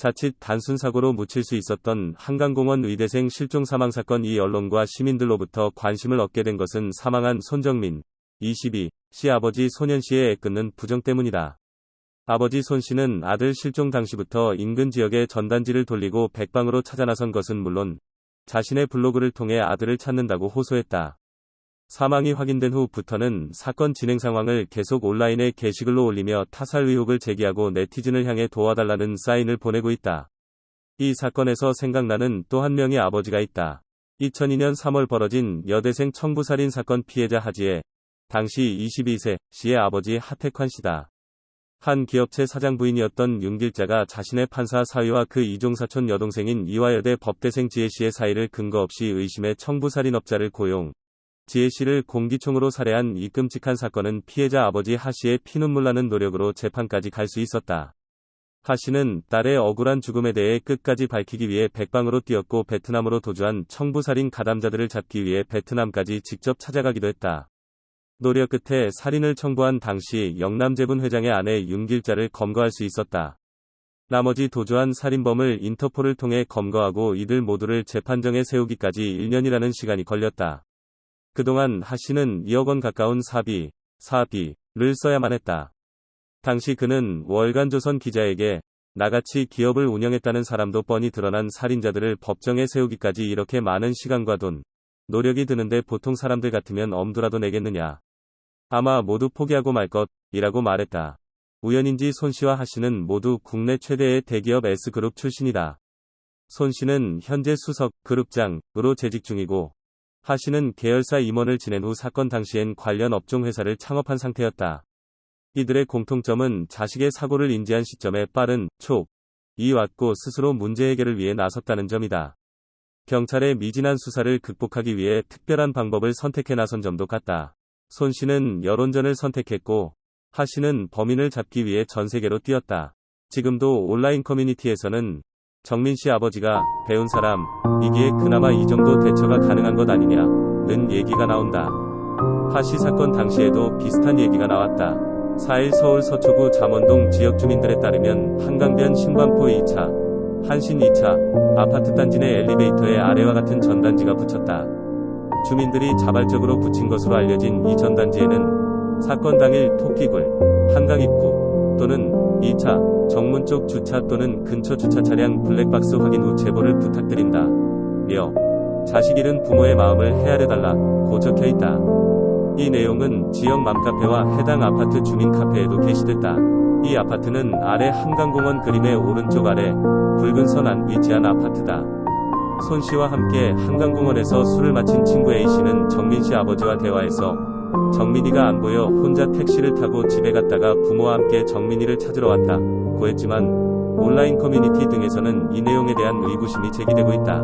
자칫 단순 사고로 묻힐 수 있었던 한강공원 의대생 실종 사망 사건. 이 언론과 시민들로부터 관심을 얻게 된 것은 사망한 손정민 22씨 아버지 손현 씨의 애끓는 부정 때문이다. 아버지 손 씨는 아들 실종 당시부터 인근 지역에 전단지를 돌리고 백방으로 찾아 나선 것은 물론 자신의 블로그를 통해 아들을 찾는다고 호소했다. 사망이 확인된 후부터는 사건 진행 상황을 계속 온라인에 게시글로 올리며 타살 의혹을 제기하고 네티즌을 향해 도와달라는 사인을 보내고 있다. 이 사건에서 생각나는 또 한 명의 아버지가 있다. 2002년 3월 벌어진 여대생 청부살인 사건 피해자 하지의 당시 22세 씨의 아버지 하택환 씨다. 한 기업체 사장 부인이었던 윤길자가 자신의 판사 사위와 그 이종사촌 여동생인 이화여대 법대생 지혜 씨의 사이를 근거 없이 의심해 청부살인업자를 고용, 지혜 씨를 공기총으로 살해한 이 끔찍한 사건은 피해자 아버지 하 씨의 피눈물 나는 노력으로 재판까지 갈 수 있었다. 하 씨는 딸의 억울한 죽음에 대해 끝까지 밝히기 위해 백방으로 뛰었고 베트남으로 도주한 청부살인 가담자들을 잡기 위해 베트남까지 직접 찾아가기도 했다. 노력 끝에 살인을 청부한 당시 영남재분 회장의 아내 윤길자를 검거할 수 있었다. 나머지 도주한 살인범을 인터폴을 통해 검거하고 이들 모두를 재판정에 세우기까지 1년이라는 시간이 걸렸다. 그동안 하 씨는 2억 원 가까운 사비를 써야만 했다. 당시 그는 월간 조선 기자에게 나같이 기업을 운영했다는 사람도 뻔히 드러난 살인자들을 법정에 세우기까지 이렇게 많은 시간과 돈, 노력이 드는데 보통 사람들 같으면 엄두라도 내겠느냐. 아마 모두 포기하고 말 것이라고 말했다. 우연인지 손 씨와 하 씨는 모두 국내 최대의 대기업 S그룹 출신이다. 손 씨는 현재 수석 그룹장으로 재직 중이고 하 씨는 계열사 임원을 지낸 후 사건 당시엔 관련 업종 회사를 창업한 상태였다. 이들의 공통점은 자식의 사고를 인지한 시점에 빠른 촉이 왔고 스스로 문제 해결을 위해 나섰다는 점이다. 경찰의 미진한 수사를 극복하기 위해 특별한 방법을 선택해 나선 점도 같다. 손 씨는 여론전을 선택했고 하 씨는 범인을 잡기 위해 전 세계로 뛰었다. 지금도 온라인 커뮤니티에서는 정민 씨 아버지가 배운 사람이기에 그나마 이 정도 대처가 가능한 것 아니냐는 얘기가 나온다. 하 씨 사건 당시에도 비슷한 얘기가 나왔다. 4일 서울 서초구 잠원동 지역 주민들에 따르면 한강변 신반포 2차, 한신 2차 아파트 단지 내 엘리베이터에 아래와 같은 전단지가 붙였다. 주민들이 자발적으로 붙인 것으로 알려진 이 전단지에는 사건 당일 토끼굴, 한강 입구 또는 2차 정문 쪽 주차 또는 근처 주차 차량 블랙박스 확인 후 제보를 부탁드린다 며 자식 잃은 부모의 마음을 헤아려달라고 적혀있다. 이 내용은 지역 맘카페와 해당 아파트 주민 카페에도 게시됐다. 이 아파트는 아래 한강공원 그림의 오른쪽 아래 붉은 선 안 위치한 아파트다. 손 씨와 함께 한강공원에서 술을 마친 친구 A씨는 정민 씨 아버지와 대화에서 정민이가 안 보여 혼자 택시를 타고 집에 갔다가 부모와 함께 정민이를 찾으러 왔다고 했지만 온라인 커뮤니티 등에서는 이 내용에 대한 의구심이 제기되고 있다.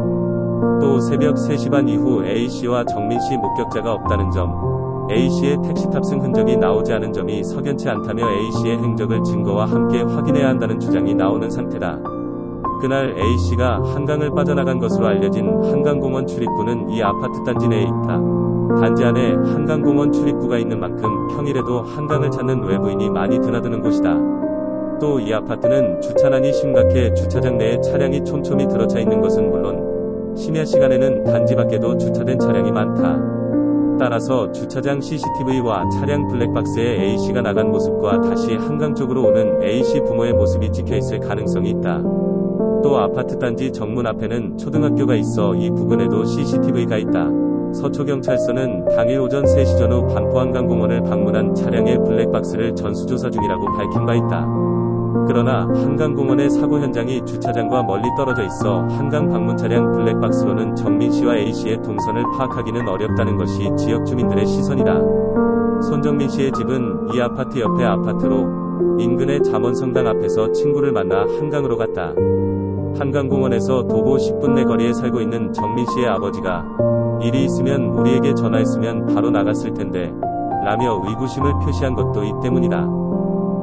또 새벽 3시 반 이후 A씨와 정민씨 목격자가 없다는 점, A씨의 택시 탑승 흔적이 나오지 않은 점이 석연치 않다며 A씨의 행적을 증거와 함께 확인해야 한다는 주장이 나오는 상태다. 그날 A씨가 한강을 빠져나간 것으로 알려진 한강공원 출입구는 이 아파트 단지 내에 있다. 단지 안에 한강공원 출입구가 있는 만큼 평일에도 한강을 찾는 외부인이 많이 드나드는 곳이다. 또 이 아파트는 주차난이 심각해 주차장 내에 차량이 촘촘히 들어차 있는 것은 물론 심야 시간에는 단지 밖에도 주차된 차량이 많다. 따라서 주차장 CCTV와 차량 블랙박스에 A씨가 나간 모습과 다시 한강 쪽으로 오는 A씨 부모의 모습이 찍혀있을 가능성이 있다. 또 아파트 단지 정문 앞에는 초등학교가 있어 이 부근에도 CCTV가 있다. 서초경찰서는 당일 오전 3시 전후 반포한강공원을 방문한 차량의 블랙박스를 전수조사 중이라고 밝힌 바 있다. 그러나 한강공원의 사고 현장이 주차장과 멀리 떨어져 있어 한강 방문 차량 블랙박스로는 정민 씨와 A씨의 동선을 파악하기는 어렵다는 것이 지역 주민들의 시선이다. 손정민 씨의 집은 이 아파트 옆의 아파트로 인근의 잠원성당 앞에서 친구를 만나 한강으로 갔다. 한강공원에서 도보 10분 내 거리에 살고 있는 정민 씨의 아버지가 일이 있으면 우리에게 전화했으면 바로 나갔을 텐데 라며 의구심을 표시한 것도 이 때문이다.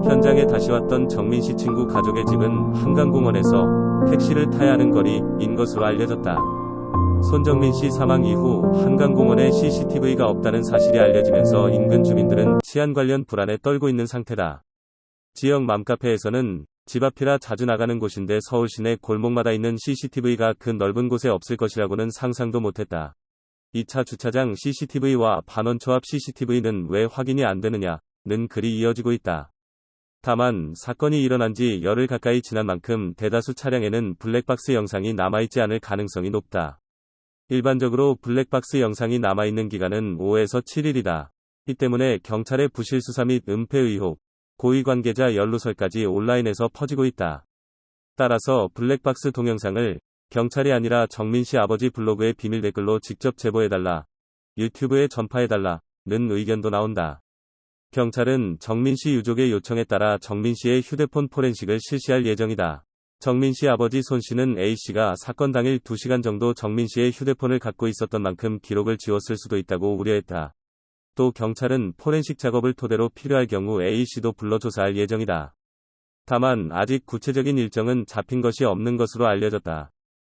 현장에 다시 왔던 정민 씨 친구 가족의 집은 한강공원에서 택시를 타야 하는 거리인 것으로 알려졌다. 손정민 씨 사망 이후 한강공원에 CCTV가 없다는 사실이 알려지면서 인근 주민들은 치안 관련 불안에 떨고 있는 상태다. 지역 맘카페에서는 집 앞이라 자주 나가는 곳인데 서울 시내 골목마다 있는 CCTV가 그 넓은 곳에 없을 것이라고는 상상도 못했다. 2차 주차장 CCTV와 반원초 앞 CCTV는 왜 확인이 안 되느냐는 글이 이어지고 있다. 다만 사건이 일어난 지 열흘 가까이 지난 만큼 대다수 차량에는 블랙박스 영상이 남아있지 않을 가능성이 높다. 일반적으로 블랙박스 영상이 남아있는 기간은 5에서 7일이다. 이 때문에 경찰의 부실 수사 및 은폐 의혹, 고위 관계자 연루설까지 온라인에서 퍼지고 있다. 따라서 블랙박스 동영상을 경찰이 아니라 정민 씨 아버지 블로그에 비밀 댓글로 직접 제보해달라, 유튜브에 전파해달라는 의견도 나온다. 경찰은 정민 씨 유족의 요청에 따라 정민 씨의 휴대폰 포렌식을 실시할 예정이다. 정민 씨 아버지 손 씨는 A 씨가 사건 당일 2시간 정도 정민 씨의 휴대폰을 갖고 있었던 만큼 기록을 지웠을 수도 있다고 우려했다. 또 경찰은 포렌식 작업을 토대로 필요할 경우 A 씨도 불러 조사할 예정이다. 다만 아직 구체적인 일정은 잡힌 것이 없는 것으로 알려졌다.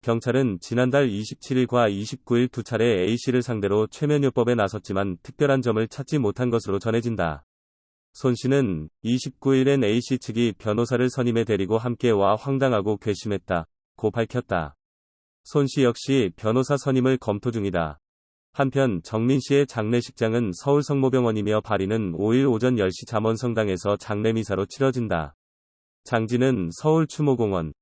경찰은 지난달 27일과 29일 두 차례 A 씨를 상대로 최면요법에 나섰지만 특별한 점을 찾지 못한 것으로 전해진다. 손 씨는 29일엔 A 씨 측이 변호사를 선임해 데리고 함께 와 황당하고 괘씸했다고 밝혔다. 손 씨 역시 변호사 선임을 검토 중이다. 한편 정민 씨의 장례식장은 서울 성모병원이며 발인은 5일 오전 10시 잠원성당에서 장례미사로 치러진다. 장지는 서울 추모공원,